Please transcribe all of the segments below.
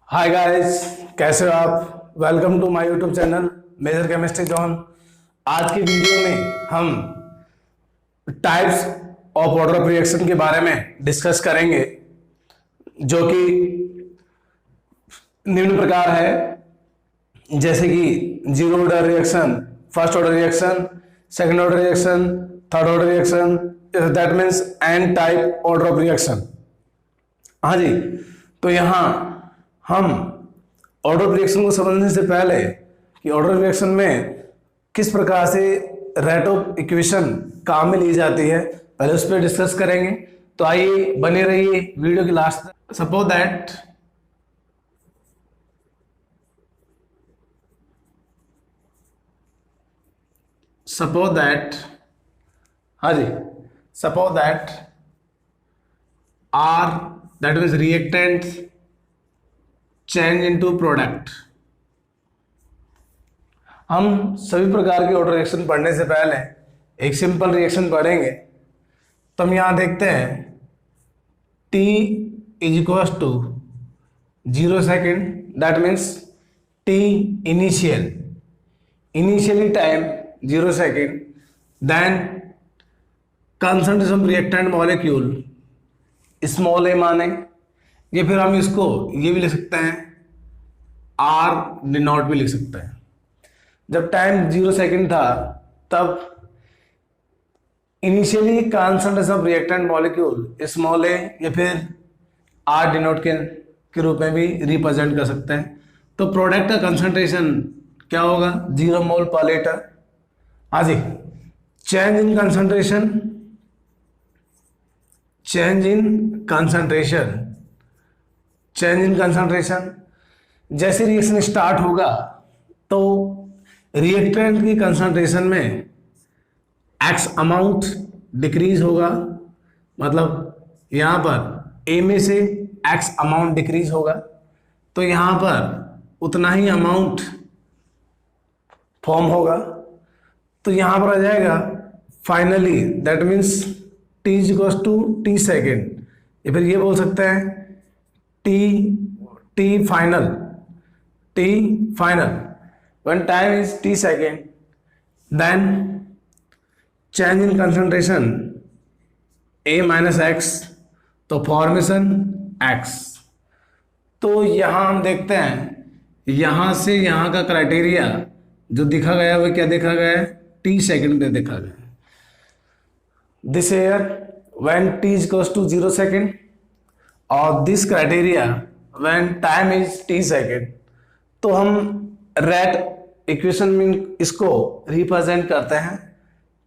Hi guys, कैसे हो आप। Welcome to my YouTube channel major chemistry zone. आज की वीडियो में हम types of order of reaction के बारे में डिस्कस करेंगे, जो कि निम्न प्रकार है। जैसे कि zero order reaction, first order reaction, second order reaction, third order reaction, that means n type order of reaction. हाँ जी, तो यहाँ हम ऑर्डर ऑफ रिएक्शन को समझने से पहले कि ऑर्डर ऑफ रिएक्शन में किस प्रकार से रेट ऑफ इक्वेशन काम में ली जाती है, पहले उस पर डिस्कस करेंगे। तो आइए बने रहिए वीडियो के लास्ट तक। सपोज दैट हाँ जी, suppose that R, that means reactant change into product. हम सभी प्रकार के ऑर्डर रिएक्शन पढ़ने से पहले एक सिंपल रिएक्शन पढ़ेंगे। तो हम यहाँ देखते हैं T is equal to 0 second, that means T initially time 0 second, then concentration of reactant molecule small A माने, ये फिर हम इसको ये भी लिख सकते हैं R डिनोट भी लिख सकते हैं। जब टाइम 0 सेकेंड था तब initially concentration of reactant molecule small A या फिर R डिनोट के रूप में भी रिप्रेजेंट कर सकते हैं। तो प्रोडक्ट का कंसंट्रेशन क्या होगा? 0 मोल पर लीटर। हाँ जी, change in concentration, change in concentration जैसे रिएक्शन स्टार्ट होगा तो रिएक्टेंट की कंसंट्रेशन में एक्स अमाउंट डिक्रीज होगा, मतलब यहाँ पर ए में से एक्स अमाउंट डिक्रीज होगा, तो यहाँ पर उतना ही अमाउंट फॉर्म होगा। तो यहाँ पर आ जाएगा finally, that means T is equal to T second, या फिर ये बोल सकते हैं T final, when time is T second, then change in concentration A minus X, तो फॉर्मेशन X। तो यहाँ हम देखते हैं, यहाँ से यहाँ का क्राइटेरिया जो दिखा गया है वो क्या देखा गया है? T सेकेंड पे देखा गया है। This here when T is equals to 0 second, और this criteria when time is T second. तो हम रेट इक्वेशन में इसको रिप्रेजेंट करते हैं।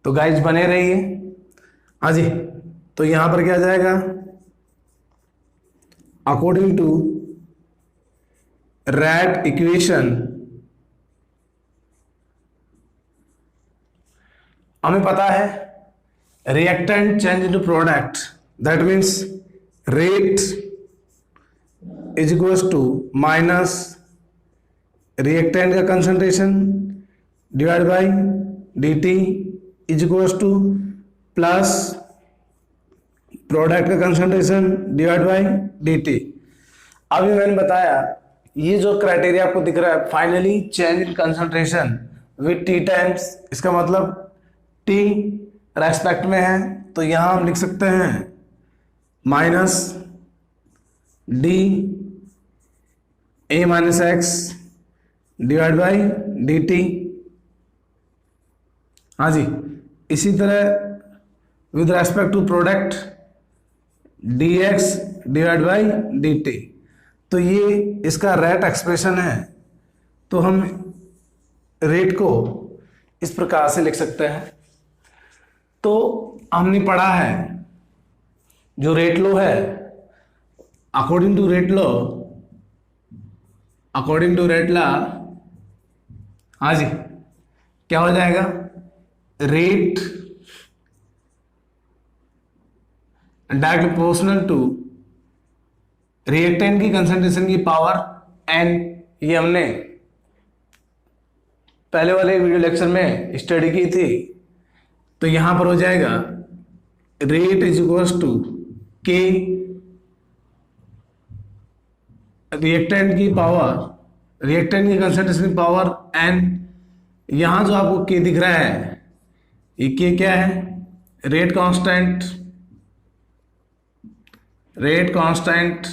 तो गाइज बने रहिए। हाँ जी, तो यहां पर क्या जाएगा? अकॉर्डिंग टू रेट इक्वेशन हमें पता है reactant change into product, that means rate is equal to minus reactant का concentration divide by dt is equal to plus product का कंसंट्रेशन डिवाइड बाय dt। अभी मैंने बताया ये जो क्राइटेरिया आपको दिख रहा है, finally change in concentration with t times, इसका मतलब t रेस्पेक्ट में है, तो यहां हम लिख सकते हैं minus d a minus x divide by d t. हाँ जी, इसी तरह with respect to product d x divide by d t. तो ये इसका रेट एक्सप्रेशन है। तो हम रेट को इस प्रकार से लिख सकते हैं। तो हमने पढ़ा है जो रेट लॉ है, अकॉर्डिंग टू रेट लॉ, हाँ जी, क्या हो जाएगा? Rate directly proportional to reactant की कंसंट्रेशन की पावर n। ये हमने पहले वाले वीडियो लेक्चर में स्टडी की थी। तो यहां पर हो जाएगा rate is equal to k reactant की पावर, रिएक्टेंट की कंसंट्रेशन की पावर एन, यहां जो आपको के दिख रहा है ये के क्या है, रेट कांस्टेंट, रेट कांस्टेंट,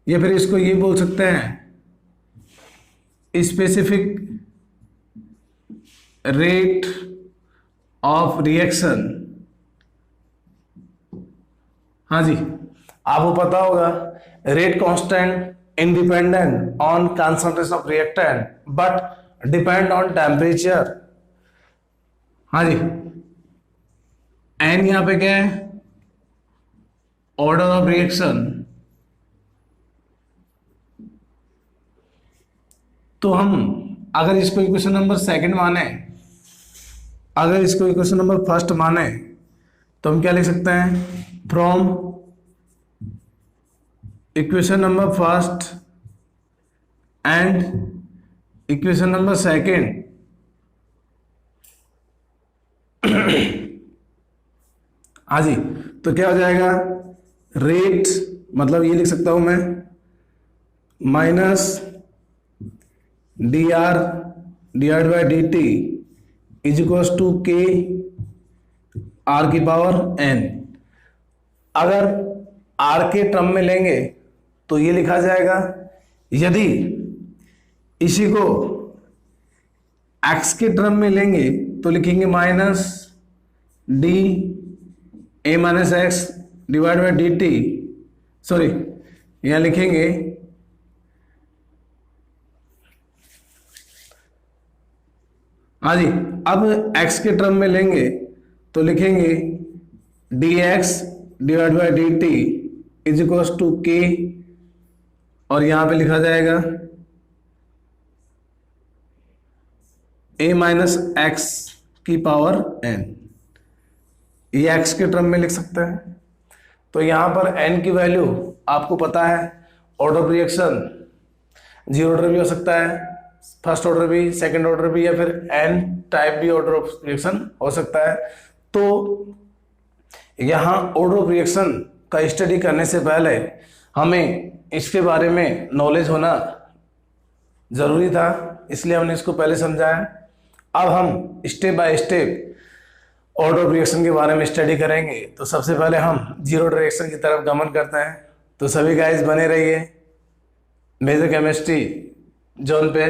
या फिर इसको ये बोल सकते हैं स्पेसिफिक रेट ऑफ रिएक्शन। हाँ जी, आपको पता होगा rate constant independent on concentration of reactant but depend on temperature. हाँ जी, एन यहां पे क्या है, ऑर्डर ऑफ रिएक्शन। तो हम अगर इसको इक्वेशन नंबर सेकंड माने, अगर इसको इक्वेशन नंबर फर्स्ट माने, तो हम क्या लिख सकते हैं, from equation number first and equation number second, हाँ जी, तो क्या हो जाएगा, रेट मतलब ये लिख सकता हूं मैं minus d r divide by d t is equals to के आर की पावर एन। अगर आर के टर्म में लेंगे तो ये लिखा जाएगा, यदि इसी को एक्स के टर्म में लेंगे तो लिखेंगे minus D A minus x divide by d T, sorry यहां लिखेंगे हाँ जी, अब x के टर्म में लेंगे तो लिखेंगे dx divide by d t is equals to k, और यहां पे लिखा जाएगा a माइनस एक्स की पावर n, ये x के टर्म में लिख सकते हैं। तो यहां पर n की वैल्यू आपको पता है, order of reaction zero order भी हो सकता है, फर्स्ट ऑर्डर भी, सेकंड ऑर्डर भी, या फिर एन टाइप भी ऑर्डर ऑफ रिएक्शन हो सकता है। तो यहां ऑर्डर ऑफ रिएक्शन का स्टडी करने से पहले हमें इसके बारे में नॉलेज होना जरूरी था, इसलिए हमने इसको पहले समझाया। अब हम step by step order of reaction के बारे में स्टडी करेंगे। तो सबसे पहले हम जीरो रिएक्शन की तरफ गमन करते हैं। तो सभी गाइस बने रहिए मेजर केमिस्ट्री जोन पे।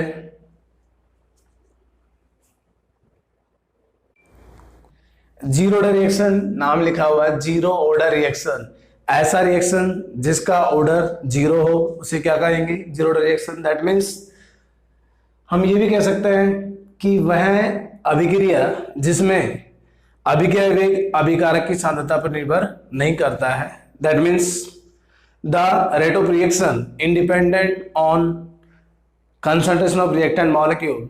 जीरो ऑर्डर रिएक्शन नाम लिखा हुआ है, जीरो ऑर्डर रिएक्शन, ऐसा रिएक्शन जिसका ऑर्डर जीरो हो उसे क्या कहेंगे, zero order reaction. That means हम ये भी कह सकते हैं कि वह अभिक्रिया जिसमें अभिक्रिया वेग अभिकारक की सांद्रता पर निर्भर नहीं करता है। That means the rate of reaction independent on concentration of reactant molecule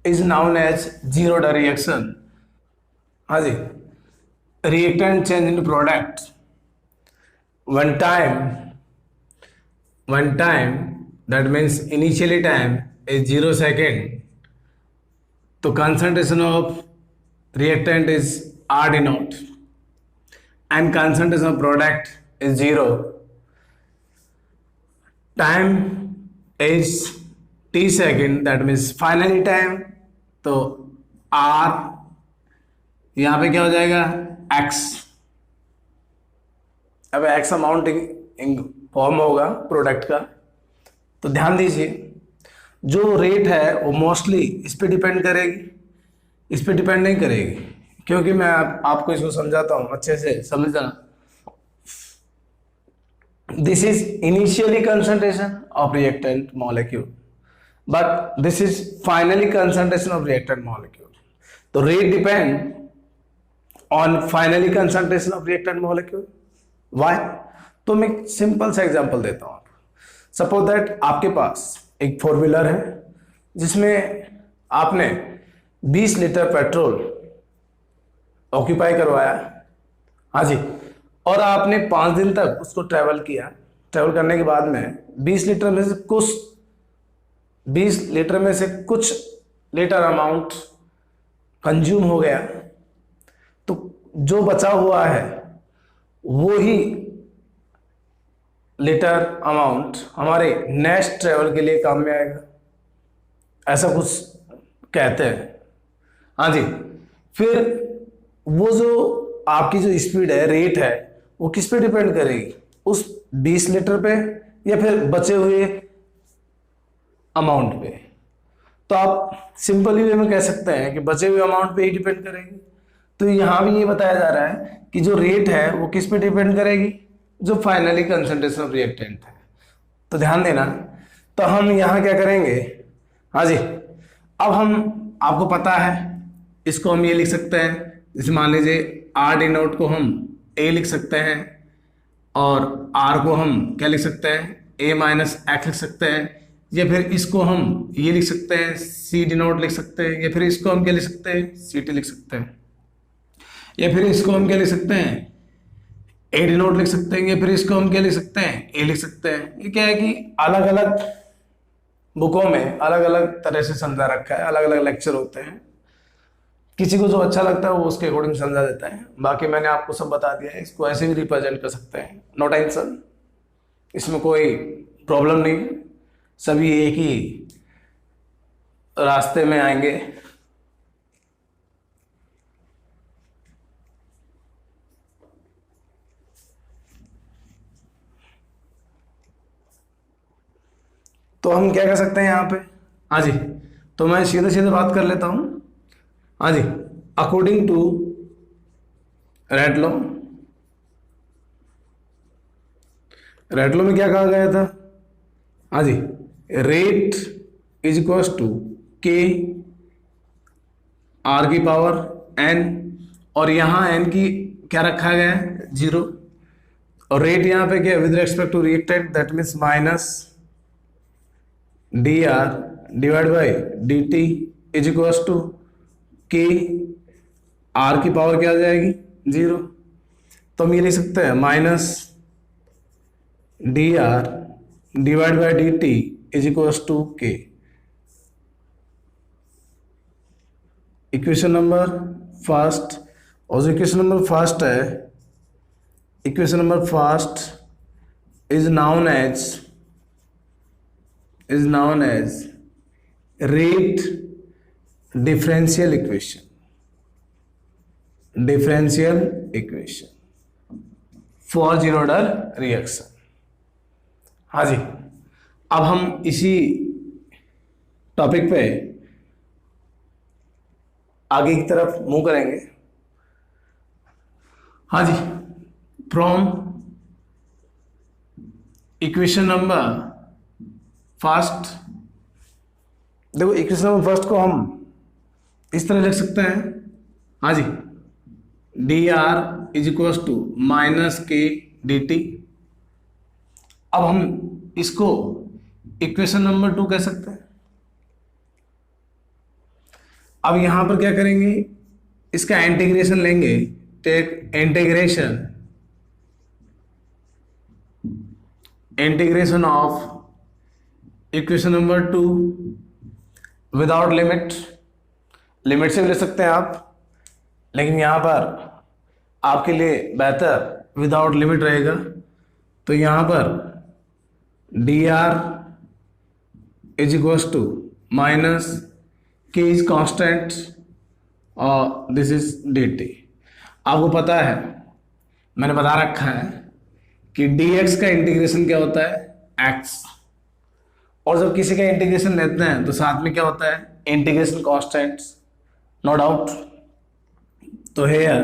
is known as zero order reaction। हाँ जी, reactant change into product one time that means initially time is 0 second, तो concentration of reactant is R D naught and concentration of product is 0, time is T second, that means finally time. तो are यहां पे क्या हो जाएगा, x. अब x amount form होगा product का। तो ध्यान दीजिए, जो रेट है वो मोस्टली इस पे डिपेंड करेगी, इस पे डिपेंड नहीं करेगी, क्योंकि मैं आपको इसको समझाता हूं, अच्छे से समझना। This is initially concentration of reactant molecule, but this is finally concentration of reactant molecule. तो rate depend on finally concentration of reactant molecule. Why? तो मैं सिंपल सा एग्जांपल देता हूं आपको। सपोज दैट आपके पास एक फोर व्हीलर है जिसमें आपने 20 लीटर पेट्रोल ऑक्यूपाई करवाया, हाँ जी, और आपने 5 दिन तक उसको ट्रेवल किया। ट्रेवल करने के बाद में 20 लीटर में से कुछ लीटर अमाउंट कंज्यूम हो गया, तो जो बचा हुआ है वो ही लीटर अमाउंट हमारे नेक्स्ट ट्रेवल के लिए काम में आएगा, ऐसा कुछ कहते हैं। हाँ जी, फिर वो जो आपकी जो स्पीड है, रेट है, वो किस पे डिपेंड करेगी? उस 20 लीटर पे या फिर बचे हुए अमाउंट पे? तो आप सिंपली वे में कह सकते हैं कि बचे हुए अमाउंट पे ही डिपेंड करेगी। तो यहां भी ये बताया जा रहा है कि जो रेट है वो किस पे डिपेंड करेगी? जो फाइनली कंसंट्रेशन ऑफ रिएक्टेंट है। तो ध्यान देना। तो हम यहां क्या करेंगे? हाँ जी, अब हम, आपको पता है, इसको हम ये लिख सकते हैं, जैसे मान लीजिए आर डिनोट को हम ए लिख सकते हैं और आर को हम क्या लिख सकते हैं? ए माइनस एक्स लिख सकते हैं, या फिर इसको हम ये लिख सकते हैं, सी डिनोट लिख सकते हैं, या फिर इसको हम क्या लिख सकते हैं? सी टी लिख सकते हैं, या फिर इसको हम क्या लिख सकते हैं? ए डिनोट लिख सकते हैं, या फिर इसको हम क्या लिख सकते हैं? ए लिख सकते हैं। ये क्या है कि अलग अलग बुकों में अलग अलग तरह से समझा रखा है, अलग अलग लेक्चर होते हैं, किसी को जो अच्छा लगता है वो उसके अकॉर्डिंग समझा देता है। बाकी मैंने आपको सब बता दिया है, इसको ऐसे भी रिप्रेजेंट कर सकते हैं, नो टेंशन, इसमें कोई प्रॉब्लम नहीं है, सभी एक ही रास्ते में आएंगे। तो हम क्या कर सकते हैं यहाँ पे? हाँ जी, तो मैं सीधे सीधे बात कर लेता हूँ। हाँ जी, according to rate law, rate law में क्या कहा गया था? हाँ जी, रेट इज इक्वल्स टू के आर की पावर एन, और यहाँ एन की क्या रखा गया है? 0, और रेट यहाँ पे क्या? With respect to reactant, that means minus d r divide by d t is equals to के आर की पावर क्या आ जाएगी? 0। तो हम ये लिख सकते हैं minus d r divide by d t is equals to k. Equation number first, और जो इक्वेशन नंबर फर्स्ट है, equation number first is known as rate differential equation for zero order reaction. हाँ जी, अब हम इसी टॉपिक पे आगे की तरफ मूव करेंगे। हाँ जी, फ्रॉम इक्वेशन नंबर फर्स्ट, देखो इक्वेशन नंबर फर्स्ट को हम इस तरह लिख सकते हैं। हाँ जी, D are is equals to minus K D T. अब हम इसको इक्वेशन नंबर 2 कह सकते हैं। अब यहां पर क्या करेंगे? इसका इंटीग्रेशन लेंगे, take integration of equation number 2 without limit, limit से भी ले सकते हैं आप, लेकिन यहां पर आपके लिए बेहतर विदाउट लिमिट रहेगा। तो यहां पर d are is equals to minus k is constant और दिस इज डी टी। आपको पता है, मैंने बता रखा है कि डी एक्स का इंटीग्रेशन क्या होता है? एक्स, और जब किसी का इंटीग्रेशन लेते हैं तो साथ में क्या होता है? Integration constant, no doubt. तो here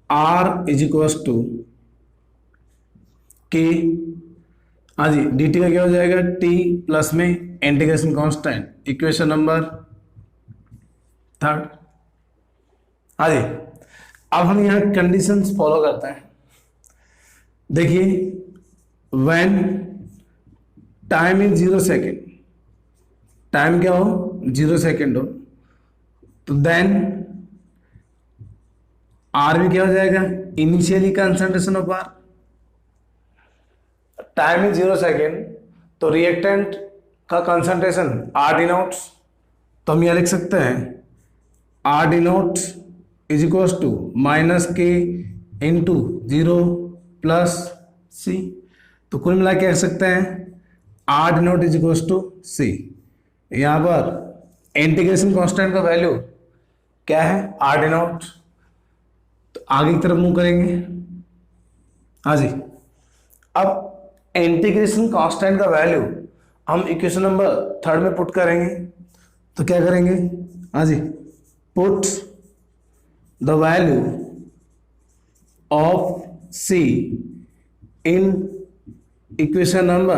R is equals to K, हाँ जी, डी टी का क्या हो जाएगा? टी प्लस में इंटीग्रेशन कांस्टेंट, इक्वेशन नंबर 3। हाँ जी, अब हम यहाँ कंडीशंस फॉलो करते हैं। देखिए, when time is 0 second, time क्या हो? 0 सेकेंड हो, तो देन आर में क्या हो जाएगा? Initially concentration of R. Time is 0 second, तो रिएक्टेंट का कंसंट्रेशन आर डिनोट्स, तो हम यह लिख सकते हैं R denote is equals to minus K into 0 plus C. तो कुल मिला के कह सकते हैं R D naught is equal to C. यहाँ पर इंटीग्रेशन कांस्टेंट का वैल्यू क्या है, आर डी नॉट। तो आगे की तरफ मूव करेंगे। हाँ जी, अब इंटीग्रेशन कांस्टेंट का वैल्यू हम इक्वेशन नंबर 3 में पुट करेंगे। तो क्या करेंगे, हाँ जी, put the value of C in equation number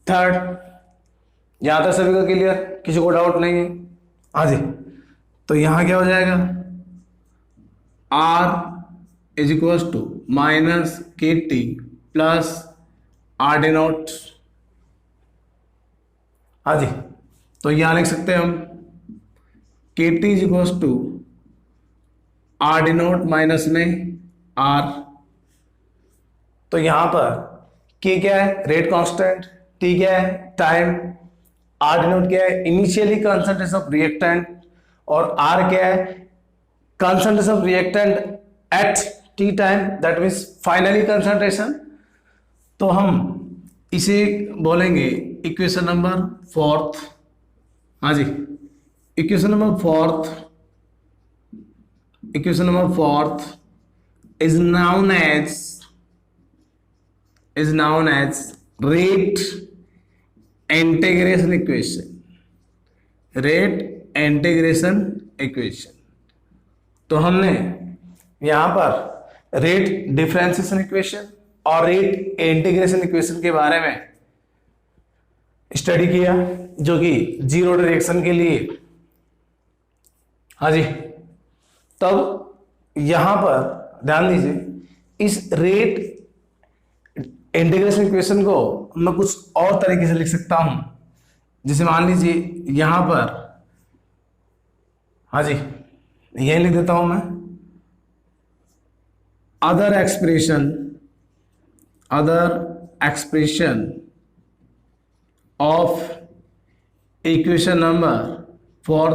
3। यहां तक सभी का क्लियर, किसी को डाउट नहीं है? हाँ जी, तो यहां क्या हो जाएगा, R is equal to minus K T plus R D naught. हाँ जी, तो यहां लिख सकते हैं हम K T is equal to R D not minus में आर। तो यहां पर के क्या है, रेट कांस्टेंट, टी क्या है, टाइम, आर डी नॉट क्या है, इनिशियली कंसंट्रेशन ऑफ रिएक्टेंट, और आर क्या है, concentration of reactant at T time, that means finally concentration. तो हम इसे बोलेंगे इक्वेशन नंबर 4। हाँ जी, equation number 4 is known as rate integration equation। तो हमने यहां पर रेट डिफरेंशिएशन इक्वेशन और रेट इंटीग्रेशन इक्वेशन के बारे में स्टडी किया, जो कि जीरो डायरेक्शन के लिए। हाँ जी, तब यहां पर ध्यान दीजिए, इस रेट इंटीग्रेशन इक्वेशन को मैं कुछ और तरीके से लिख सकता हूं। जैसे मान लीजिए यहां पर, हाँ जी, यही लिख देता हूं मैं, other expression of equation number 4।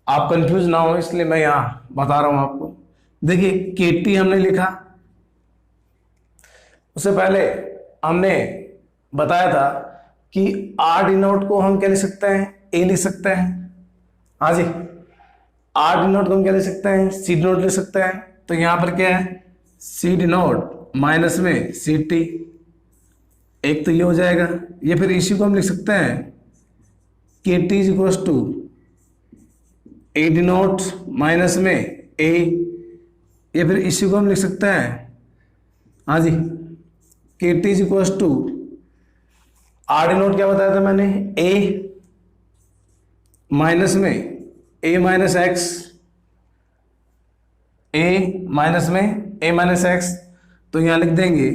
आप कंफ्यूज ना हो इसलिए मैं यहां बता रहा हूं आपको। देखिए के टी हमने लिखा, उससे पहले हमने बताया था कि आर डी नोट को हम क्या लिख सकते हैं, ए लिख सकते हैं। हाँ जी, आर डी नोट को हम क्या लिख सकते हैं, सी डी नोट लिख सकते हैं। तो यहां पर क्या है, सी डी नोट माइनस में सी टी, एक तो ये हो जाएगा। ये फिर इसी को हम लिख सकते हैं k T is equal to A denote minus में ए। ये फिर इसी को हम लिख सकते हैं, हाँ जी, k T is equal to R D naught क्या बताया था मैंने, ए माइनस में a minus x, a minus में ए माइनस एक्स। तो यहां लिख देंगे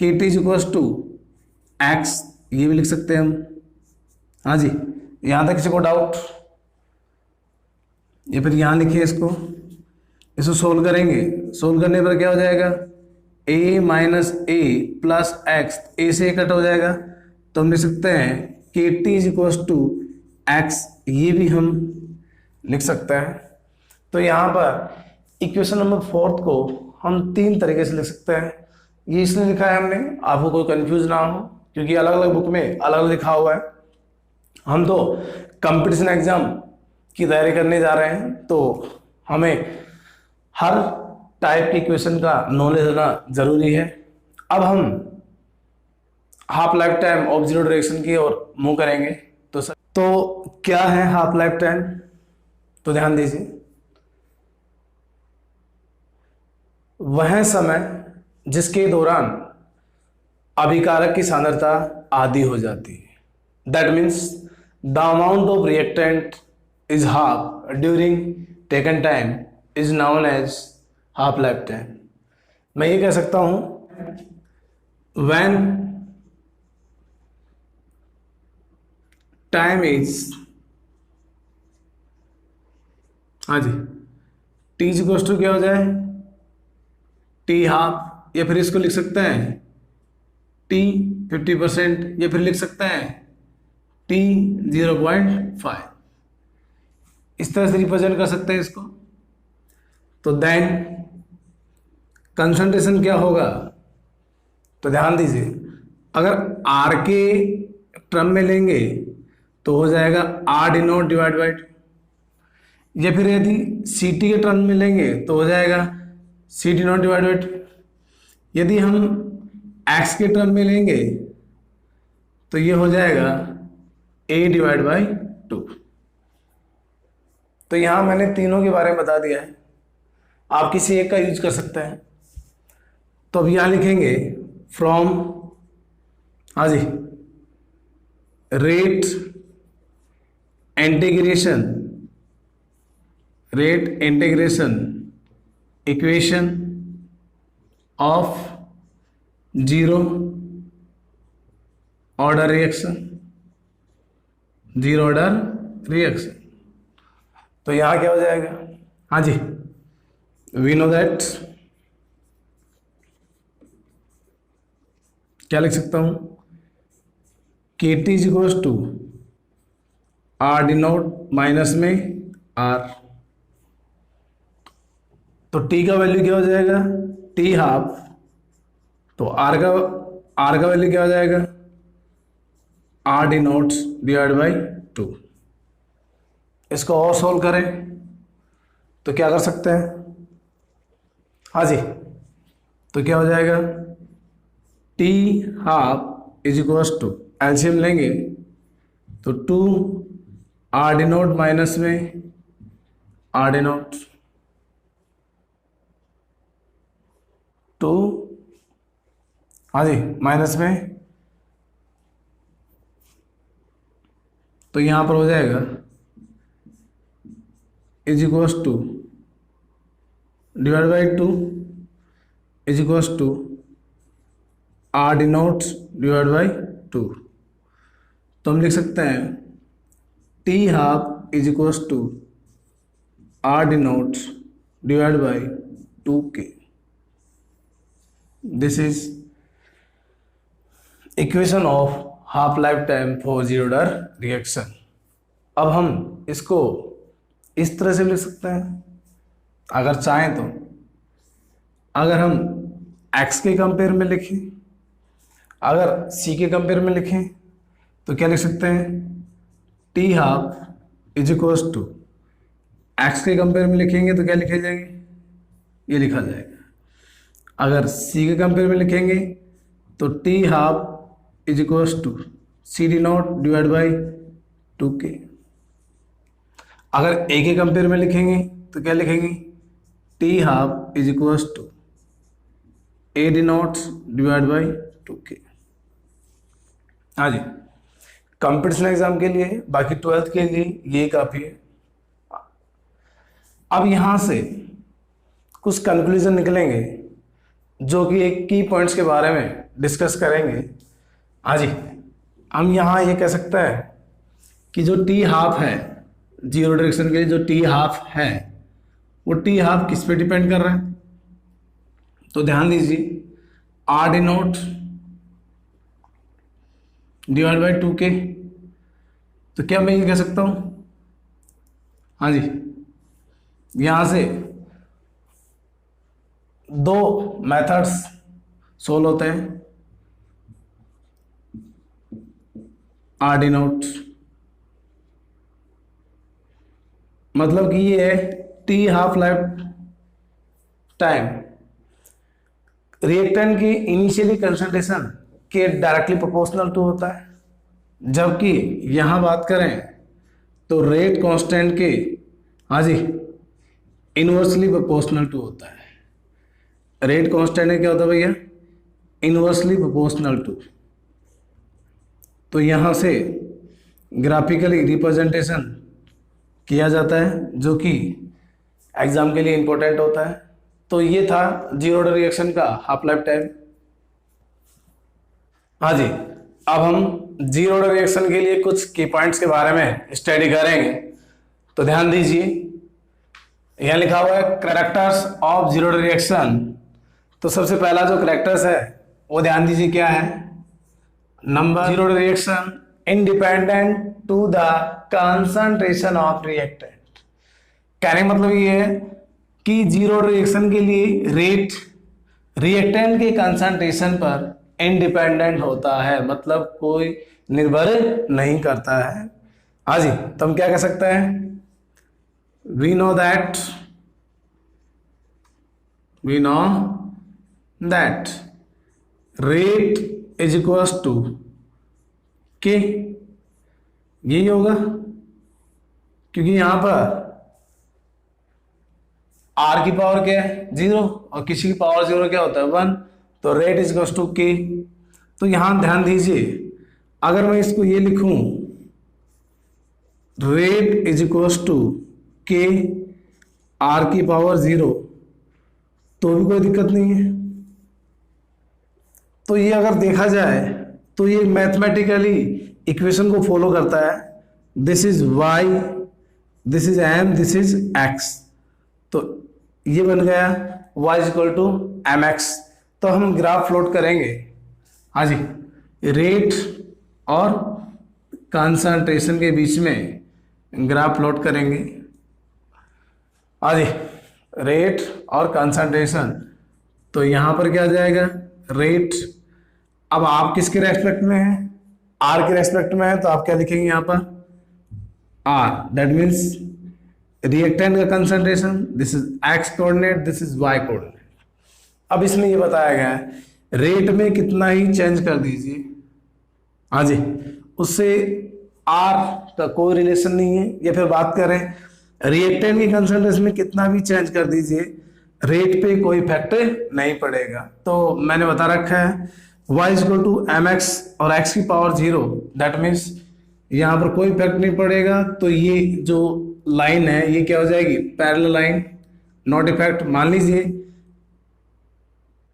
k T is equal to x, ये भी लिख सकते हैं हम। हाँ जी, यहां तक किसी को डाउट? ये फिर यहां लिखिए इसको सोल्व करेंगे। सोल्व करने पर क्या हो जाएगा, a minus A plus X, A से कट हो जाएगा। तो हम लिख सकते हैं k T is equal to x, ये भी हम लिख सकते हैं। तो यहाँ पर इक्वेशन नंबर 4 को हम 3 तरीके से लिख सकते हैं। ये इसलिए लिखा है हमने, आपको कोई कंफ्यूज ना हो, क्योंकि अलग अलग बुक में अलग अलग लिखा हुआ है। हम तो कंपटीशन एग्जाम की तैयारी करने जा रहे हैं, तो हमें हर टाइप की इक्वेशन का नॉलेज होना जरूरी है। अब हम half life time of zero direction की ओर मूव करेंगे। तो क्या है हाफ लाइफ टाइम, तो ध्यान दीजिए, वह समय जिसके दौरान अभिकारक की सांद्रता आधी हो जाती है। That means the amount of reactant is half during taken time is known as half life time. मैं ये कह सकता हूं व्हेन टाइम इज, हाँ जी, टी इज इक्वल टू क्या हो जाए, टी हाफ, या फिर इसको लिख सकते हैं टी 50%, या फिर लिख सकते हैं टी 0.5। इस तरह से रिप्रेजेंट कर सकते हैं इसको। तो देन कंसंट्रेशन क्या होगा, तो ध्यान दीजिए, अगर आर के टर्म में लेंगे तो हो जाएगा r D not divide by 2, या फिर यदि सी टी के टर्म में लेंगे तो हो जाएगा c t naught divide by 2। यदि हम एक्स के टर्म में लेंगे तो ये हो जाएगा ए डिवाइड बाई 2। तो यहां मैंने तीनों के बारे में बता दिया है, आप किसी एक का यूज कर सकते हैं। तो अब यहां लिखेंगे फ्रॉम, हाँ जी, rate integration equation of zero order reaction. तो यहां क्या हो जाएगा, हाँ जी, वी नो दैट, क्या लिख सकता हूं, k T is equals to R D not minus में आर। तो टी का वैल्यू क्या हो जाएगा, टी हाफ, तो आर का वैल्यू क्या हो जाएगा, r D not divide by 2। इसको और सोल्व करें तो क्या कर सकते हैं, हाँ जी, तो क्या हो जाएगा, t half is equals to, LCM लेंगे तो 2 आर डी नॉट माइनस में आर डी नॉट, 2, हाँ जी, माइनस में, तो यहां पर हो जाएगा is equals to divide by 2 is equals to R D not divide by 2। तो हम लिख सकते हैं T half is equals to R D not divide by 2k। This is equation of half life time for zero order reaction. अब हम इसको इस तरह से लिख सकते हैं अगर चाहें तो। अगर हम x के कंपेयर में लिखें, अगर c के कंपेयर में लिखें तो क्या लिख सकते हैं, T half is equals to, x के कंपेयर में लिखेंगे तो क्या लिखे जाएंगे, ये लिखा जाएगा। अगर c के कंपेयर में लिखेंगे तो t half is equals to c denote divide by 2k। अगर a के कंपेयर में लिखेंगे तो क्या लिखेंगे, t half is equals to A denote divide by 2k। हाँ जी, कंपटीशन एग्जाम के लिए, बाकी 12th के लिए ये काफ़ी है। अब यहाँ से कुछ कंक्लूजन निकलेंगे जो कि एक की पॉइंट्स के बारे में डिस्कस करेंगे। हाँ जी, हम यहाँ ये कह सकते हैं कि जो टी हाफ है, जीरो डायरेक्शन के लिए जो टी हाफ है, वो टी हाफ किस पे डिपेंड कर रहा है, तो ध्यान दीजिए, R D not divide by 2k। तो क्या मैं ये कह सकता हूं, हाँ जी, यहां से दो मेथड्स सोल्व होते हैं, आर डी नॉट मतलब कि ये है T half life time reactant की इनिशियली कंसंट्रेशन के डायरेक्टली प्रोपोर्शनल टू होता है, जबकि यहां बात करें तो रेट कांस्टेंट के, हाँ जी, इनवर्सली प्रोपोर्शनल टू होता है। रेट कांस्टेंट है क्या होता है भैया, इनवर्सली प्रोपोर्शनल टू। तो यहां से ग्राफिकली रिप्रेजेंटेशन किया जाता है जो कि एग्जाम के लिए इंपॉर्टेंट होता है। तो ये था जीरो ऑर्डर रिएक्शन का हाफ लाइफ टाइम। हाँ जी, अब हम जीरो ऑर्डर रिएक्शन के लिए कुछ की पॉइंट्स के बारे में स्टडी करेंगे। तो ध्यान दीजिए, यहां लिखा हुआ है characters of zero order reaction. तो सबसे पहला जो कैरेक्टर्स है वो ध्यान दीजिए क्या है, number zero order reaction independent to the concentration of reactant. कहने का मतलब ये है कि जीरो ऑर्डर रिएक्शन के लिए रेट रिएक्टेंट के कंसंट्रेशन पर इंडिपेंडेंट होता है, मतलब कोई निर्भर नहीं करता है। हाँ जी, तो हम क्या कह सकते हैं, we know that rate is equals to k, यही होगा, क्योंकि यहां पर आर की पावर क्या है 0 और किसी की पावर 0 क्या होता है 1, तो रेट इज इक्वल्स टू के। तो यहां ध्यान दीजिए, अगर मैं इसको ये लिखूं रेट इज इक्वल्स टू के आर की पावर 0, तो भी कोई दिक्कत नहीं है। तो ये अगर देखा जाए तो ये मैथमेटिकली इक्वेशन को फॉलो करता है, this is y, this is m, this is x, तो ये बन गया y is equal to m x. तो हम ग्राफ प्लॉट करेंगे, हाँ जी, रेट और कंसंट्रेशन के बीच में ग्राफ प्लॉट करेंगे, हाँ जी, रेट और कंसंट्रेशन। तो यहां पर क्या आ जाएगा, रेट, अब आप किसके रेस्पेक्ट में है, आर के रेस्पेक्ट में है, तो आप क्या लिखेंगे यहां पर आर, दैट मीन्स रिएक्टेंट का concentration, this is x coordinate, this is y coordinate. अब इसमें ये बताया गया है रेट में कितना ही चेंज कर दीजिए, हाँ जी, उससे आर का कोई रिलेशन नहीं है। या फिर बात करें रिएक्टेंट की कंसंट्रेशन में कितना भी चेंज कर दीजिए, रेट पे कोई इफेक्ट नहीं पड़ेगा। तो मैंने बता रखा है y is equal to m x और x की पावर 0, दैट मीन्स यहाँ पर कोई इफेक्ट नहीं पड़ेगा। तो ये जो लाइन है ये क्या हो जाएगी, पैरेलल लाइन, नॉट इफेक्ट मान लीजिए।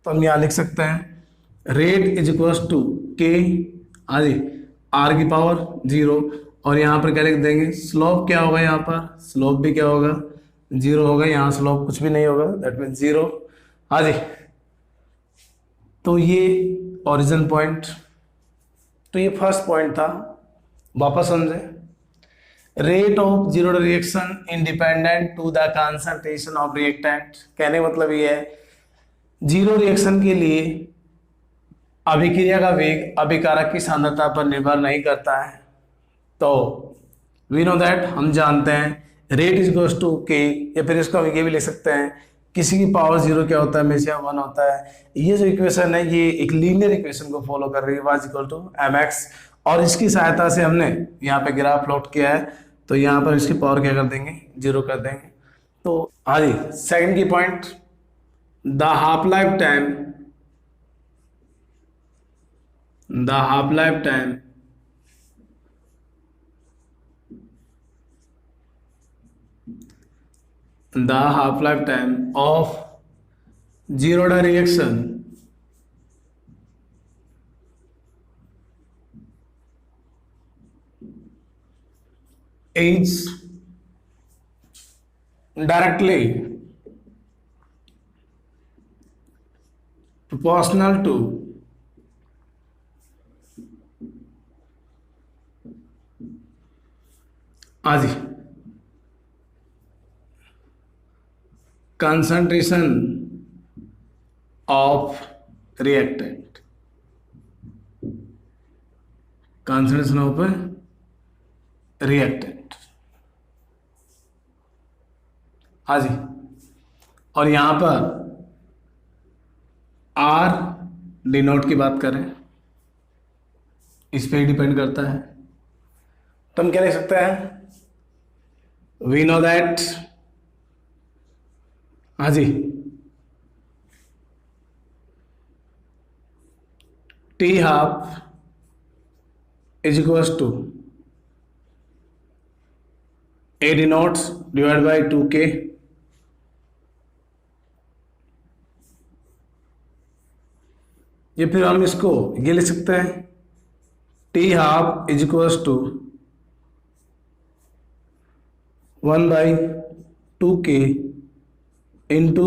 तो हम यहाँ लिख सकते हैं rate is equal to K, हाँ जी, आर की पावर 0, और यहाँ पर क्या लिख देंगे, स्लोप क्या होगा, यहाँ पर स्लोप भी क्या होगा 0 होगा, यहाँ स्लोप कुछ भी नहीं होगा, दैट मीन्स 0, हाँ जी। तो ये ओरिजिन पॉइंट, तो ये फर्स्ट पॉइंट था। वापस समझे, rate of zero reaction independent to the concentration of reactant, कहने का मतलब ये है जीरो रिएक्शन के लिए अभिक्रिया का वेग अभिकारक की सांद्रता पर निर्भर नहीं करता है। तो वी नो दैट, हम जानते हैं रेट इज इक्वल टू के, या फिर इसको हम ये भी लिख सकते हैं किसी की पावर 0 क्या होता है, हमेशा 1 होता है। ये जो इक्वेशन है ये एक लीनियर इक्वेशन को फॉलो कर रही है, y equal to m x, और इसकी सहायता से हमने यहाँ पे ग्राफ प्लॉट किया है। तो यहाँ पर इसकी पावर क्या कर देंगे, 0 कर देंगे। तो हाँ जी, सेकंड की point, the half life time of zero order reaction is directly proportional to आज concentration of reactant, concentration of reactant, हाँ जी। और यहां पर आर डिनोट की बात करें, इस पे ही डिपेंड करता है। तो हम क्या लिख सकते हैं, वी नो दैट, हाँ जी, T half is equals to A D notes divide by 2k, ये फिर हम इसको ये लिख सकते हैं T half is equals to 1/2k into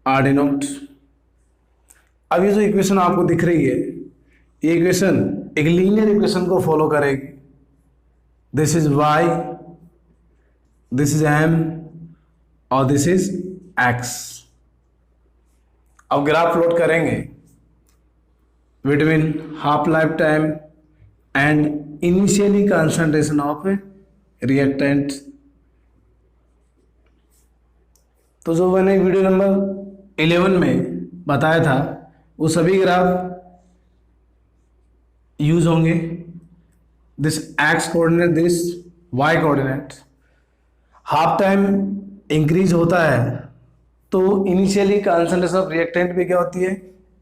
R D naught. अब ये जो इक्वेशन आपको दिख रही है, ये इक्वेशन एक लीनियर इक्वेशन को फॉलो करेगी, this is y, this is m और दिस इज x। अब ग्राफ प्लॉट करेंगे between half lifetime and initially concentration of reactant। तो जो मैंने वीडियो नंबर 11 में बताया था वो सभी ग्राफ यूज होंगे। This x coordinate, this y coordinate. Half time increase होता है तो इनिशियली कंसंट्रेशन ऑफ रिएक्टेंट भी क्या होती है,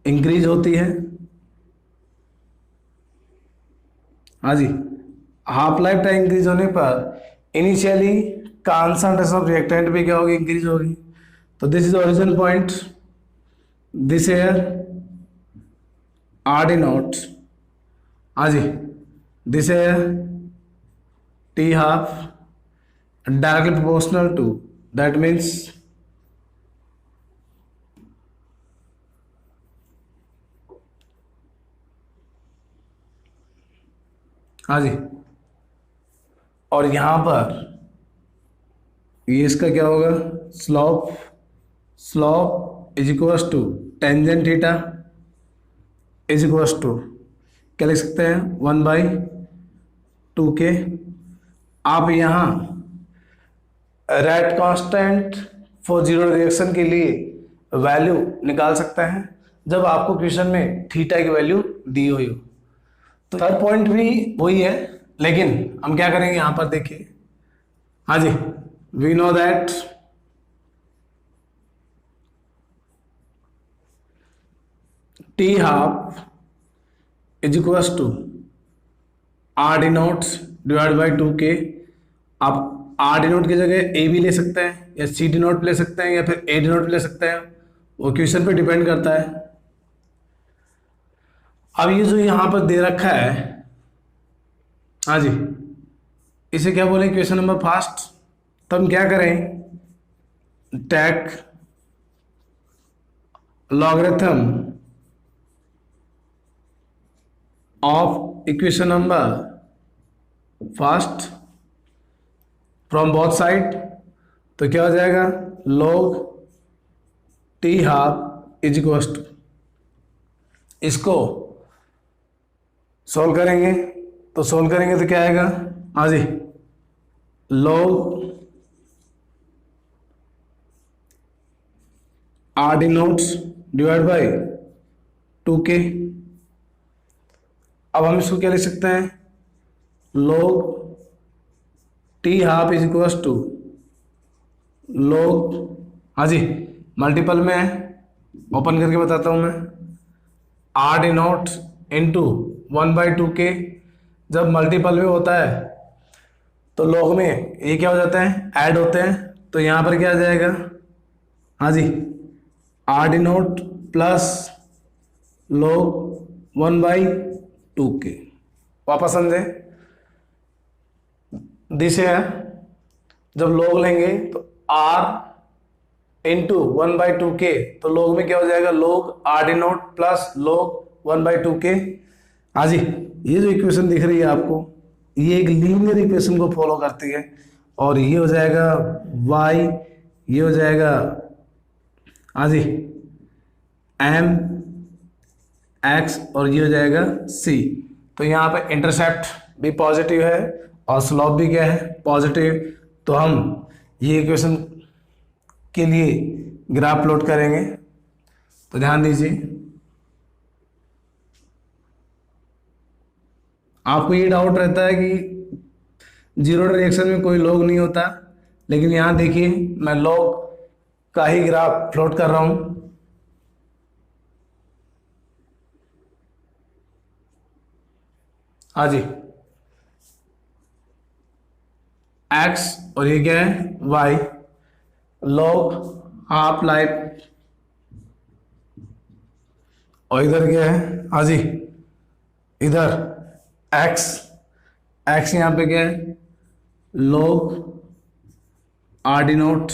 इंक्रीज होती है। हाँ जी, हाफ लाइफ टाइम इंक्रीज होने पर इनिशियली कंसंट्रेशन ऑफ रिएक्टेंट भी क्या होगी, इंक्रीज होगी। तो this is origin point, this here R D naught. हाँ जी, this here T half directly proportional to, that means हाँ जी, और यहां पर ये इसका क्या होगा, slope, slope is equals to tangent theta is equals to क्या लिख सकते हैं, 1/2 के। आप यहाँ rate constant for zero reaction के लिए वैल्यू निकाल सकते हैं जब आपको क्वेश्चन में थीटा की वैल्यू दी हुई हो। तो थर्ड पॉइंट भी वही है, लेकिन हम क्या करेंगे यहां पर देखिए। हाँ जी, we know that T half is equals to R D naught divide by 2 K. आप आर डी नोट की जगह ए भी ले सकते हैं या सी डी नोट ले सकते हैं या फिर ए डी नोट ले सकते हैं, वो क्वेश्चन पे डिपेंड करता है। अब ये जो यहां पर दे रखा है, हाँ जी, इसे क्या बोले क्वेश्चन नंबर फर्स्ट। तो हम क्या करें, take logarithm of equation number first from both side. तो क्या हो जाएगा, log t half is equals to, इसको सोल्व करेंगे तो क्या आएगा, हाँ जी, log r D notes divide by 2 k. अब हम इसको क्या लिख सकते हैं, log t half is equals to log, हाँ जी, मल्टीपल में है, ओपन करके बताता हूं मैं, आर डी नोट इंटू 1/2 के। जब मल्टीपल में होता है तो log में ये क्या हो जाता है, ऐड होते हैं। तो यहां पर क्या आ जाएगा, हाँ जी, R D naught plus log 1/2 के। वापस समझे, दिस है, जब log लेंगे तो r इंटू 1/2 के, तो log में क्या हो जाएगा, log r D naught plus log 1/2 के। हाँ जी, ये जो इक्वेशन दिख रही है आपको, ये एक लीनियर इक्वेशन को फॉलो करती है, और ये हो जाएगा y, ये हो जाएगा, हाँ जी, m x, और ये हो जाएगा c। तो यहाँ पे इंटरसेप्ट भी पॉजिटिव है और स्लोप भी क्या है, पॉजिटिव। तो हम ये इक्वेशन के लिए ग्राफ प्लॉट करेंगे। तो ध्यान दीजिए, आपको ये डाउट रहता है कि जीरो रिएक्शन में कोई log नहीं होता, लेकिन यहां देखिए मैं log का ही ग्राफ प्लॉट कर रहा हूं। हाँ जी, x और ये क्या है, y, log हाफ लाइफ, और इधर क्या है, हाँ जी, इधर x, x यहां पे क्या है, log आर डी नोट।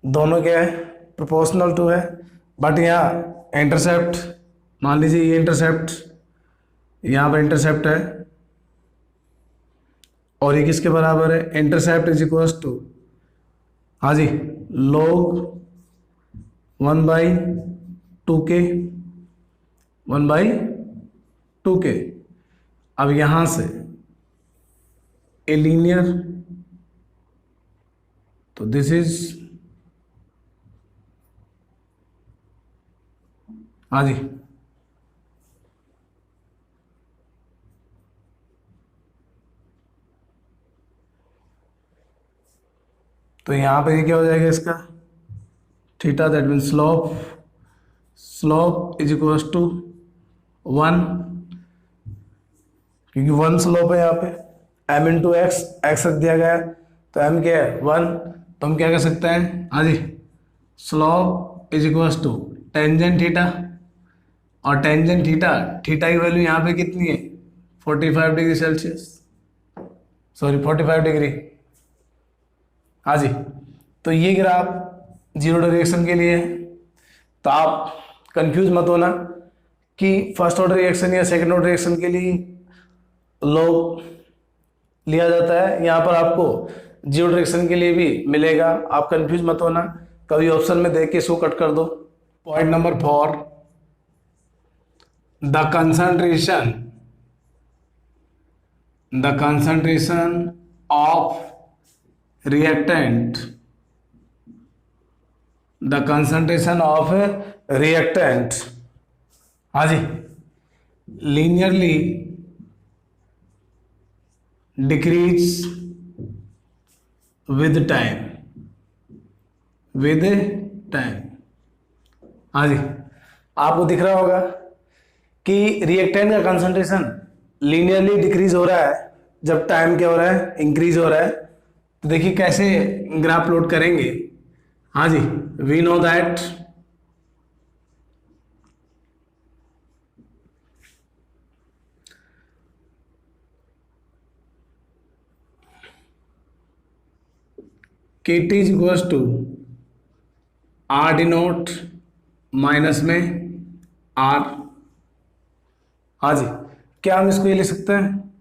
दोनों क्या है, प्रोपोर्शनल टू है, बट यहाँ इंटरसेप्ट, मान लीजिए ये इंटरसेप्ट, यहाँ पर इंटरसेप्ट है, और ये किसके बराबर है, इंटरसेप्ट इज इक्वल्स टू, हाँ जी, log 1/2 2k 1/2k। अब यहां से ए लीनियर, तो दिस इज, हाँ जी, तो यहां पे क्या हो जाएगा इसका theta, that mean slope is equal to 1, क्योंकि 1 स्लोप है यहाँ पे, m इंटू एक्स, एक्स रख दिया गया है, तो m क्या है 1, तो हम क्या कर सकते हैं, हाँ जी, slope is equal to tangent theta, और टेंजेंट थीटा, थीटा की वैल्यू यहाँ पे कितनी है 45 डिग्री सेल्सियस, सॉरी 45 डिग्री, हाँ जी। तो ये ग्राफ जीरो डायरेक्शन के लिए है, तो आप कंफ्यूज मत होना कि फर्स्ट ऑर्डर रिएक्शन या सेकंड ऑर्डर रिएक्शन के लिए लॉग लिया जाता है, यहाँ पर आपको जीरो डायरेक्शन के लिए भी मिलेगा, आप कंफ्यूज मत होना, कभी ऑप्शन में देख के इसको कट कर दो। Point number 4, the concentration of reactant, the concentration of reactant, हाँ जी, linearly decrease with time, हाँ जी। आपको दिख रहा होगा कि रिएक्टेंट का कंसंट्रेशन लीनियरली डिक्रीज हो रहा है जब टाइम क्या हो रहा है, इंक्रीज हो रहा है। तो देखिए कैसे ग्राफ प्लॉट करेंगे, हाँ जी, we know that KT is equals to R denote minus में R, हाँ जी, क्या हम इसको ये लिख सकते हैं,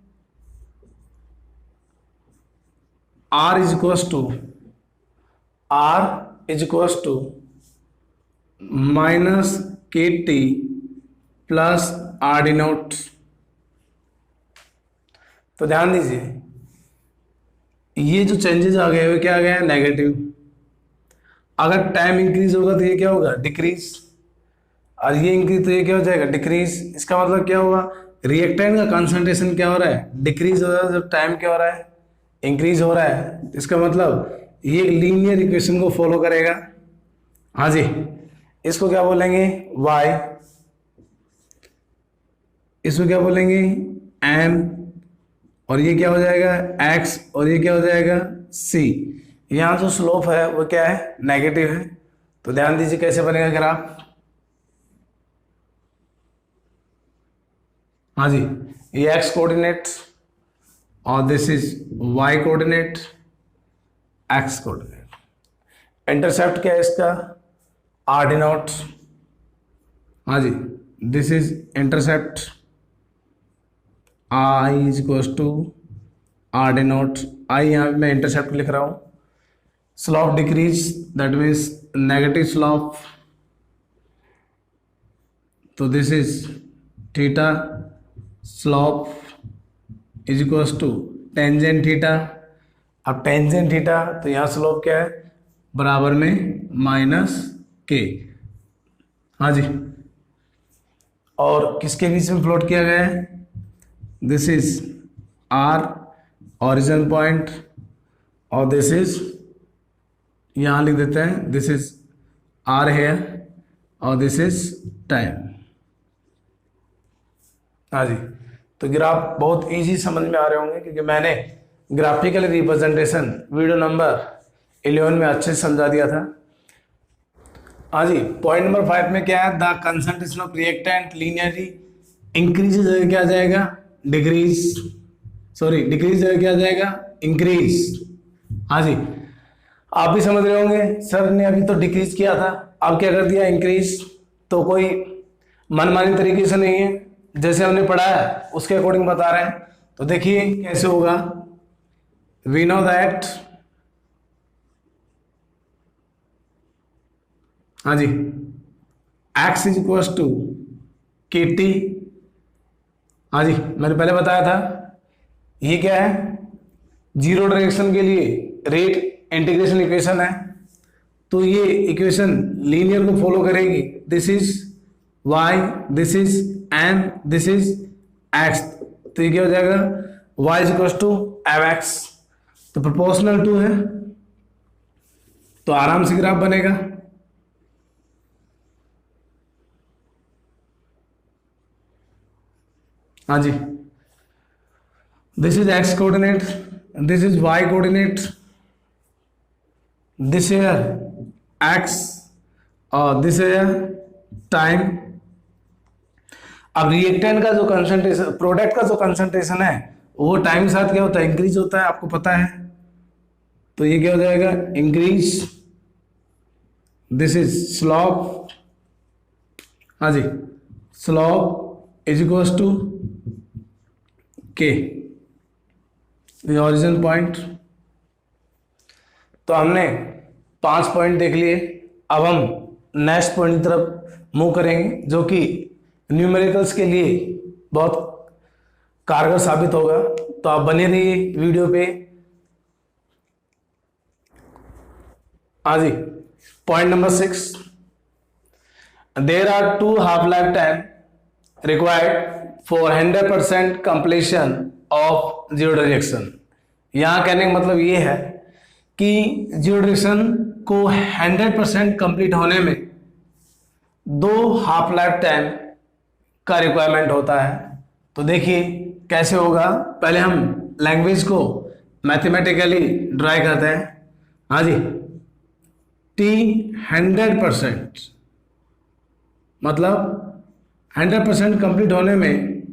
R is equals to minus KT plus R denote. तो ध्यान दीजिए, ये जो चेंजेस आ गए वो क्या आ गया है, नेगेटिव। अगर टाइम इंक्रीज होगा तो ये क्या होगा, डिक्रीज, और ये इंक्रीज तो ये क्या हो जाएगा, डिक्रीज। इसका मतलब क्या होगा, रिएक्टेंट का कंसंट्रेशन क्या हो रहा है, डिक्रीज हो रहा है, जब टाइम क्या हो रहा है, इंक्रीज हो रहा है। इसका मतलब ये लीनियर इक्वेशन को फॉलो करेगा, हाँ जी। इसको क्या बोलेंगे, y, इसको क्या बोलेंगे m, और ये क्या हो जाएगा x, और ये क्या हो जाएगा c। यहाँ जो स्लोप है वो क्या है, नेगेटिव है। तो ध्यान दीजिए कैसे बनेगा ग्राफ, हाँ जी, ये x कोऑर्डिनेट और this is y coordinate, x coordinate. Intercept क्या है इसका, r डिनोट, हाँ जी, this is intercept, I is equals to R denote, I यहाँ पे मैं इंटरसेप्ट लिख रहा हूँ। Slope decrease, that means negative slope, तो this is theta, slope is equals to tangent theta. अब टेंजेंट थीटा, तो यहाँ स्लोप क्या है, बराबर में माइनस के, हाँ जी। और किसके बीच में प्लॉट किया गया है, this is R origin point, और दिस इज, यहाँ लिख देते हैं, दिस इज R है, और दिस इज टाइम, हाँ जी। तो ग्राफ बहुत इजी समझ में आ रहे होंगे, क्योंकि मैंने ग्राफिकल रिप्रेजेंटेशन वीडियो नंबर 11 में अच्छे से समझा दिया था, हाँ जी। पॉइंट नंबर 5 में क्या है, the concentration of reactant linearly increases, क्या आ जाएगा, डिक्रीज, सॉरी डिक्रीज क्या आ जाएगा, इंक्रीज, हाँ जी। आप भी समझ रहे होंगे, सर ने अभी तो डिक्रीज किया था, अब क्या कर दिया, इंक्रीज। तो कोई मनमानी तरीके से नहीं है, जैसे हमने पढ़ा है उसके अकॉर्डिंग बता रहे हैं। तो देखिए कैसे होगा, वी नो दैट, हाँ जी, x is equal to k T. हाँ जी, मैंने पहले बताया था ये क्या है, जीरो डायरेक्शन के लिए रेट इंटीग्रेशन इक्वेशन है, तो ये इक्वेशन लीनियर को फॉलो करेगी। This is y, this is n, this is x, तो ये क्या हो जाएगा, y is equal to mx, तो प्रोपोर्शनल टू है तो आराम से ग्राफ बनेगा। हाँ जी, this is x coordinate, this is y coordinate, this is x और दिस इज टाइम। अब रिएक्टेंट का जो कंसंट्रेशन, प्रोडक्ट का जो कंसंट्रेशन है वो टाइम के साथ क्या होता है, इंक्रीज होता है, आपको पता है। तो ये क्या हो जाएगा, इंक्रीज, दिस इज स्लॉप। हाँ जी, स्लॉप इज इक्वल टू के, ये ओरिजिन पॉइंट। तो हमने 5 पॉइंट देख लिए। अब हम नेक्स्ट पॉइंट की तरफ मूव करेंगे जो कि न्यूमेरिकल्स के लिए बहुत कारगर साबित होगा, तो आप बने रहिए वीडियो पे। हाँ जी, point number 6, there are 2 half life time required for 100% completion of zero direction. यहाँ कहने का मतलब ये है कि जीरो डायरेक्शन को 100% कंप्लीट होने में 2 हाफ लाइफ टाइम का रिक्वायरमेंट होता है। तो देखिए कैसे होगा, पहले हम लैंग्वेज को मैथमेटिकली ड्राई करते हैं। हाँ जी, t 100% मतलब 100% कंप्लीट होने में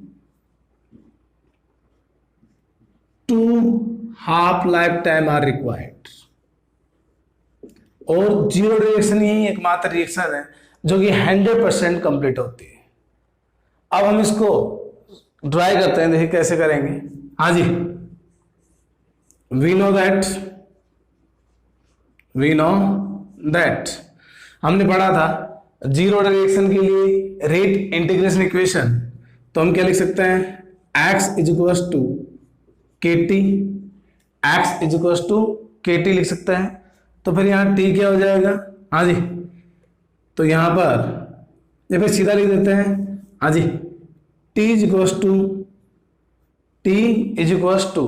2 half life time are required, और जीरो रिएक्शन ही एकमात्र रिएक्शन है जो कि 100% कंप्लीट होती है। अब हम इसको ड्राई करते हैं, देखिए कैसे करेंगे। हाँ जी, वी नो दैट हमने पढ़ा था जीरो डायरेक्शन के लिए रेट इंटीग्रेशन इक्वेशन, तो हम क्या लिख सकते हैं, x is equal to k t, x is equal to k t लिख सकते हैं। तो फिर यहाँ t क्या हो जाएगा, हाँ जी, तो यहाँ पर ये फिर सीधा लिख देते हैं। हाँ जी, t इज इक्वल टू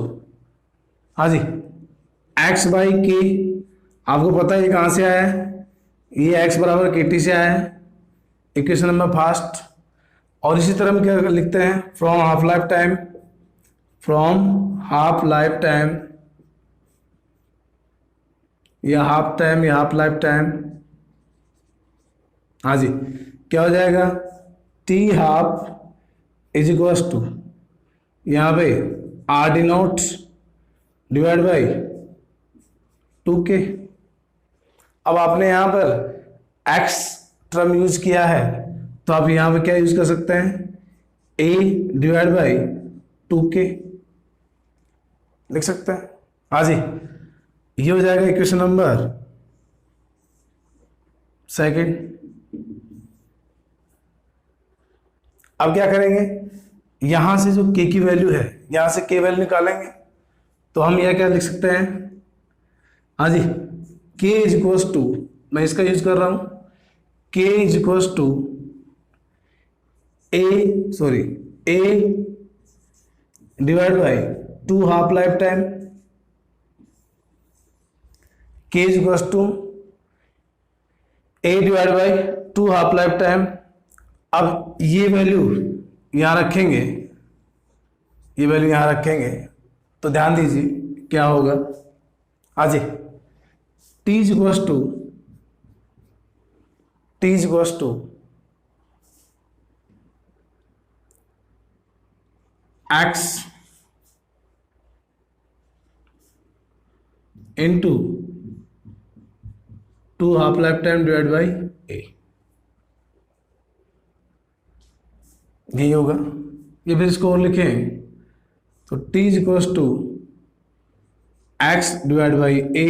हाँ जी x बाई के, आपको पता है ये कहाँ से आया है, ये x बराबर के टी से आया है, इक्वेशन नंबर फर्स्ट। और इसी तरह हम क्या लिखते हैं, फ्रॉम हाफ लाइफ टाइम या हाफ लाइफ टाइम। हाँ जी, क्या हो जाएगा, t half is equal to यहाँ पे r D naught divide by 2k। अब आपने यहाँ पर x टर्म यूज किया है, तो आप यहाँ पे क्या यूज कर सकते हैं, a डिवाइड बाई 2k लिख सकते हैं। हाँ जी, ये हो जाएगा इक्वेशन नंबर सेकंड। अब क्या करेंगे, यहां से जो k की वैल्यू है, यहां से k वैल्यू निकालेंगे, तो हम यह क्या लिख सकते हैं, हाँ जी, k इज इक्वल टू, मैं इसका यूज कर रहा हूं, k is equal to a divide by 2 half life time, k is equal to a divide by 2 half life time. अब ये वैल्यू यहां रखेंगे, ये वैल्यू यहां रखेंगे, तो ध्यान दीजिए क्या होगा, हाँ जी, t is equal to x into 2 half life time divide by a, यही होगा। ये फिर इसको और लिखें, तो t is equal to x divide by a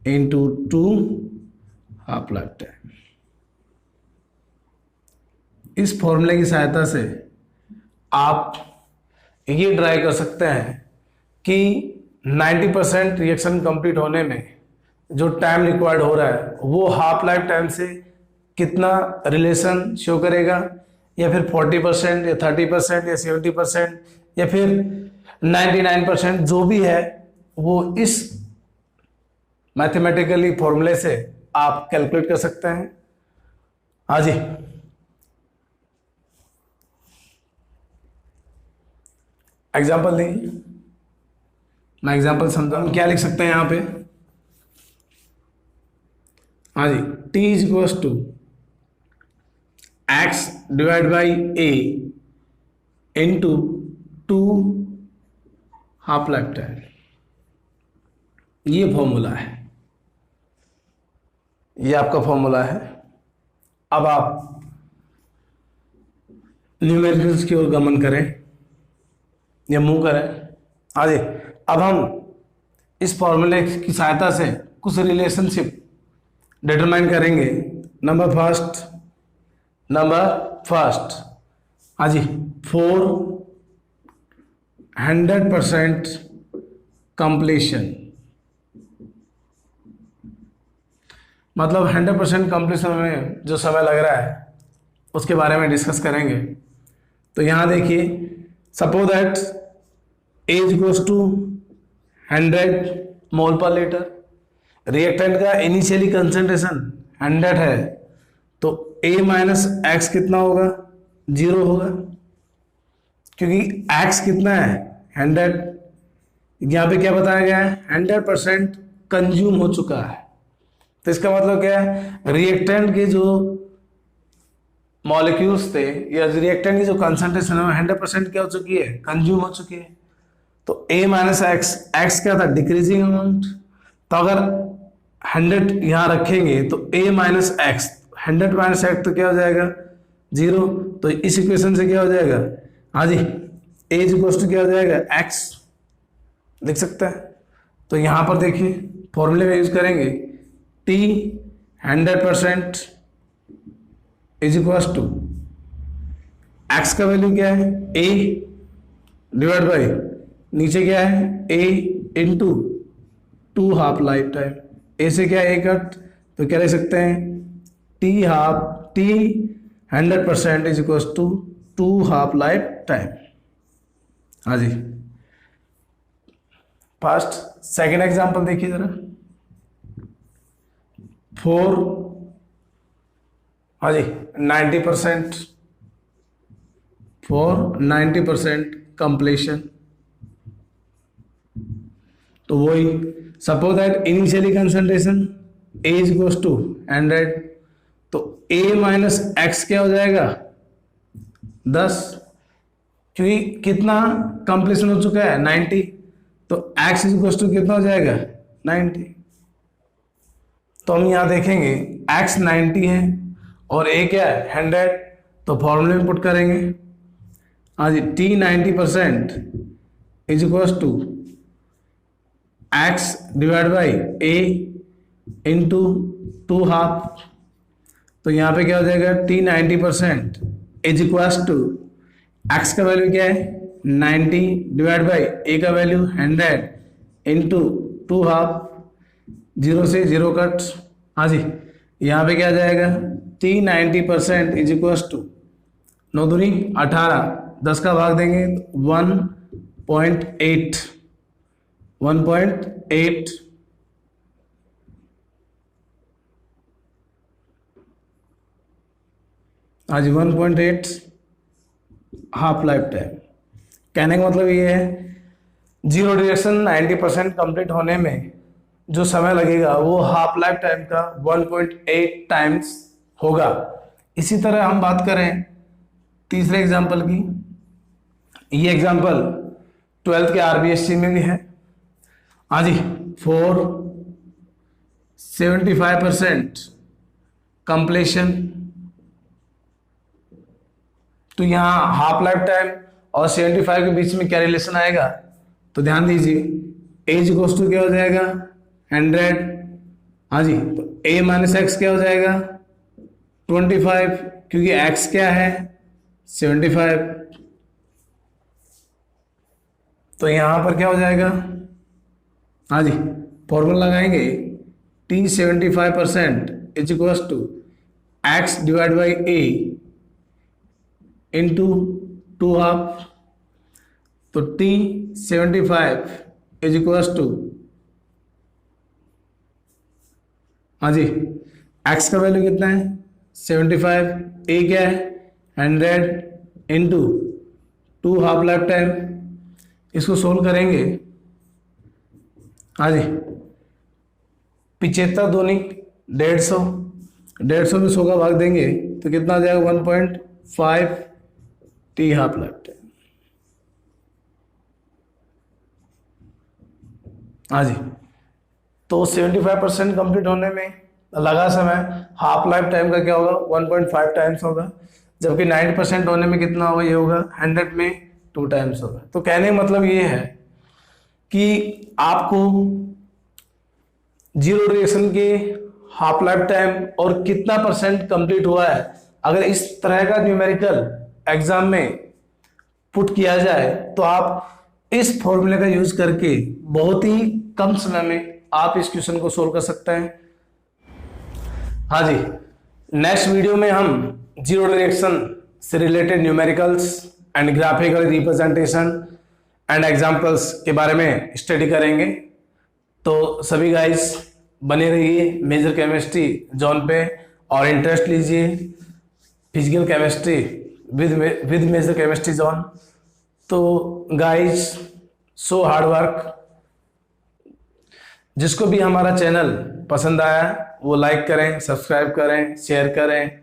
into 2 half life time. इस फॉर्मूले की सहायता से आप ये ड्राई कर सकते हैं कि 90% रिएक्शन कंप्लीट होने में जो टाइम रिक्वायर्ड हो रहा है वो हाफ लाइफ टाइम से कितना रिलेशन शो करेगा, या फिर 40% या 30% या 70% या फिर 99%, जो भी है वो इस मैथमेटिकली फॉर्मूले से आप कैलकुलेट कर सकते हैं। हाँ जी, एग्जाम्पल देखिए, मैं एग्जाम्पल समझा। हम क्या लिख सकते हैं यहाँ पे? हाँ जी, T is equals to x divide by a into 2 half life time, ये फॉर्मूला है, ये आपका फॉर्मूला है। अब आप न्यूमेरिकल्स की ओर गमन करें या मूव करें। हाँ जी, अब हम इस फॉर्मूले की सहायता से कुछ रिलेशनशिप डिटरमाइन करेंगे। नंबर फर्स्ट, हाँ जी, 400% कंप्लीशन, मतलब 100% कंप्लीशन में जो समय लग रहा है उसके बारे में डिस्कस करेंगे। तो यहाँ देखिए, suppose that A is equals to 100 mole पर लीटर, रिएक्टेंट का इनिशियली कंसंट्रेशन 100 है, तो A माइनस एक्स कितना होगा? 0 होगा, क्योंकि x कितना है? 100। यहाँ पे क्या बताया गया है? 100% कंज्यूम हो चुका है। तो इसका मतलब क्या है? रिएक्टेंट के जो मॉलिक्यूल्स थे या रिएक्टेंट की जो कंसंट्रेशन है 100% क्या हो चुकी है? कंज्यूम हो चुकी है। तो A माइनस एक्स क्या था? Decreasing amount. तो अगर 100 यहाँ रखेंगे तो A minus x, 100 minus x तो क्या हो जाएगा? 0। तो इस इक्वेशन से क्या हो जाएगा? हाँ जी, A इज इक्वल्स टू क्या हो जाएगा? x लिख सकता है। तो यहाँ पर देखिए फॉर्मूले में यूज करेंगे, T 100% is equals to x का वैल्यू क्या है? A डिवाइड बाई नीचे क्या है? A into 2 half life time. A से क्या है? A कट, तो क्या लिख सकते हैं? T 100% is equals to 2 half life time. हाँ जी, फर्स्ट सेकेंड एग्जांपल देखिए जरा। 4, हाँ जी, 90% फॉर 90% कंप्लीशन। तो वही, suppose that initially concentration A is equals to 100, तो A माइनस एक्स क्या हो जाएगा? 10, क्योंकि कितना कंप्लीशन हो चुका है? 90। तो x इज इक्वल्स टू कितना हो जाएगा? 90। तो हम यहां देखेंगे x 90 है और A क्या है? 100। तो फॉर्मूले में पुट करेंगे। हाँ जी, T 90% is equals to x divide by A into 2 half. तो यहाँ पे क्या हो जाएगा? T 90% is equals to x का वैल्यू क्या है? 90 डिवाइड बाई A का वैल्यू 100 इंटू 2 हाफ, 0 से 0 कट। हाँ जी, यहाँ पे क्या आ जाएगा? T 90% इज इक्वल्स टू 9 दूनी 18, 10 का भाग देंगे तो 1.8। हाँ जी, 1.8 हाफ लाइफ टाइम। कहने का मतलब ये है, जीरो ड्यूरेशन 90% कंप्लीट होने में जो समय लगेगा वो हाफ लाइफ टाइम का 1.8 टाइम्स होगा। इसी तरह हम बात करें तीसरे एग्जांपल की, ये एग्जांपल 12th के आरबीएससी में भी है। हाँ जी, 75% कंप्लीशन। तो यहाँ हाफ लाइफ टाइम और 75 के बीच में क्या रिलेशन आएगा? तो ध्यान दीजिए, एज इक्वल्स टू क्या हो जाएगा? 100। हाँ जी, तो A माइनस एक्स क्या हो जाएगा? 25, क्योंकि x क्या है 75, तो यहां पर क्या हो जाएगा, हाँ जी, फॉर्मूला लगाएंगे t 75% is equal to x divide by a into 2 half, तो t 75 इज इक्वल टू, हाँ जी, x का वैल्यू कितना है 75, a क्या है 100 इंटू 2 हाफ लाइफ टाइम, इसको सोल्व करेंगे, हाँ जी, 75 दूनी 150, 150 में 100 का भाग देंगे तो कितना आ जाएगा 1.5 टी हाफ लाइफ टाइम, हाँ जी। तो 75% कंप्लीट होने में लगा समय, हाफ लाइफ टाइम का क्या होगा 1.5 टाइम्स होगा, जबकि 90% होने में कितना होगा, ये होगा 100 में 2 टाइम्स होगा। तो कहने का मतलब ये है कि आपको जीरो रिएक्शन के हाफ लाइफ टाइम और कितना परसेंट कंप्लीट हुआ है, अगर इस तरह का न्यूमेरिकल एग्जाम में पुट किया जाए तो आप इस फॉर्मूले का यूज करके बहुत ही कम समय में आप इस क्वेश्चन को सोल्व कर सकते हैं। हाँ जी, नेक्स्ट वीडियो में हम जीरो रिएक्शन से related numericals and graphical representation and examples के बारे में स्टडी करेंगे। तो सभी गाइस बने रहिए मेजर केमिस्ट्री जोन पे और इंटरेस्ट लीजिए physical chemistry with major chemistry zone. तो गाइस सो हार्ड वर्क। जिसको भी हमारा चैनल पसंद आया वो लाइक करें, सब्सक्राइब करें, शेयर करें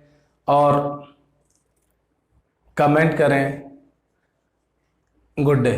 और कमेंट करें। Good day.